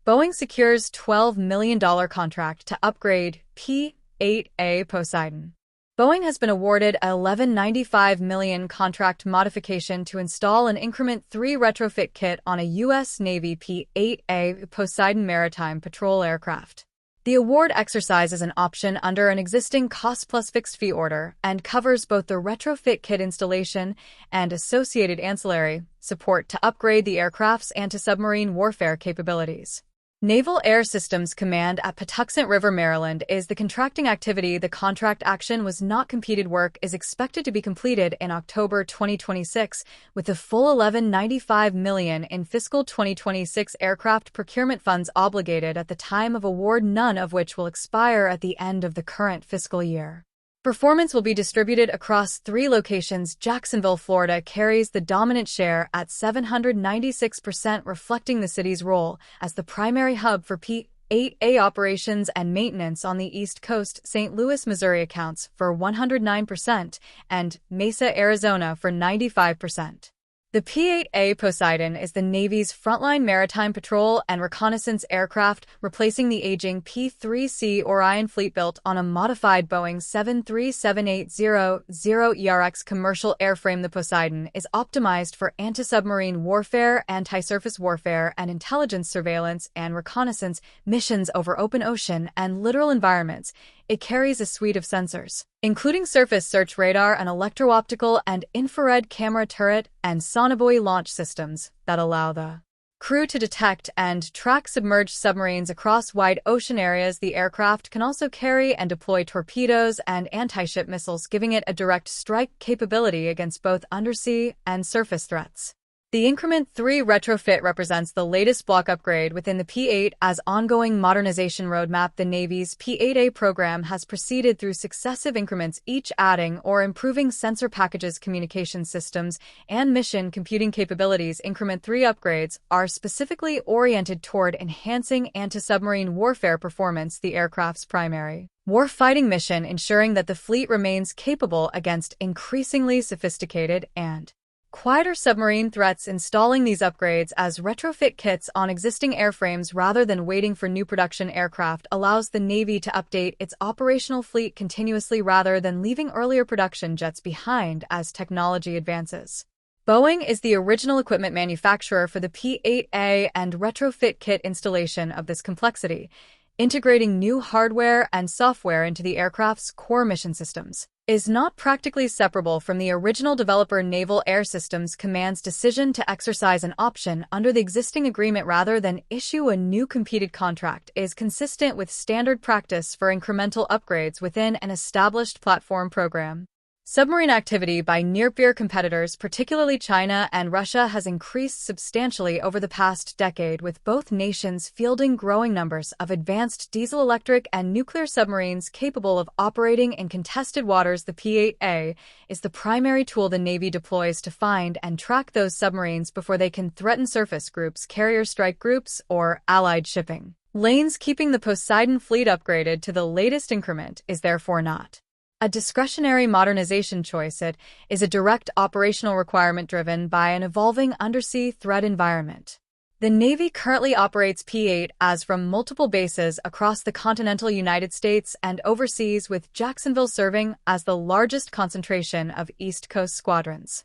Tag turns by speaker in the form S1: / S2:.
S1: Boeing secures $12 million contract to upgrade P-8A Poseidon. Boeing has been awarded a $11.95 million contract modification to install an Increment 3 retrofit kit on a U.S. Navy P-8A Poseidon maritime patrol aircraft. The award exercises an option under an existing cost-plus fixed-fee order and covers both the retrofit kit installation and associated ancillary support to upgrade the aircraft's anti-submarine warfare capabilities. Naval Air Systems Command at Patuxent River, Maryland is the contracting activity. The contract action was not competed. Work is expected to be completed in October 2026, with the full $11.95 million in fiscal 2026 aircraft procurement funds obligated at the time of award, none of which will expire at the end of the current fiscal year. Performance will be distributed across 3 locations. Jacksonville, Florida carries the dominant share at 796%, reflecting the city's role as the primary hub for P-8A operations and maintenance on the East Coast. St. Louis, Missouri accounts for 109%, and Mesa, Arizona for 95%. The P-8A Poseidon is the Navy's frontline maritime patrol and reconnaissance aircraft, replacing the aging P-3C Orion fleet. Built on a modified Boeing 737-800ERX commercial airframe, the Poseidon is optimized for anti-submarine warfare, anti-surface warfare, and intelligence surveillance and reconnaissance missions over open ocean and littoral environments. It carries a suite of sensors, including surface search radar, an electro-optical and infrared camera turret, and sonobuoy launch systems that allow the crew to detect and track submerged submarines across wide ocean areas. The aircraft can also carry and deploy torpedoes and anti-ship missiles, giving it a direct strike capability against both undersea and surface threats. The Increment 3 retrofit represents the latest block upgrade within the P-8A's ongoing modernization roadmap. The Navy's P-8A program has proceeded through successive increments, each adding or improving sensor packages, communication systems, and mission computing capabilities. Increment 3 upgrades are specifically oriented toward enhancing anti-submarine warfare performance, the aircraft's primary warfighting mission, ensuring that the fleet remains capable against increasingly sophisticated and quieter submarine threats. Installing these upgrades as retrofit kits on existing airframes rather than waiting for new production aircraft allows the Navy to update its operational fleet continuously rather than leaving earlier production jets behind as technology advances. Boeing is the original equipment manufacturer for the P-8A, and retrofit kit installation of this complexity, integrating new hardware and software into the aircraft's core mission systems, is not practically separable from the original developer. Naval Air Systems Command's decision to exercise an option under the existing agreement rather than issue a new competed contract is consistent with standard practice for incremental upgrades within an established platform program. Submarine activity by near-peer competitors, particularly China and Russia, has increased substantially over the past decade, with both nations fielding growing numbers of advanced diesel-electric and nuclear submarines capable of operating in contested waters. The P-8A is the primary tool the Navy deploys to find and track those submarines before they can threaten surface groups, carrier strike groups, or allied shipping lanes. Keeping the Poseidon fleet upgraded to the latest increment is therefore not a discretionary modernization choice. It is a direct operational requirement driven by an evolving undersea threat environment. The Navy currently operates P-8As from multiple bases across the continental United States and overseas, with Jacksonville serving as the largest concentration of East Coast squadrons.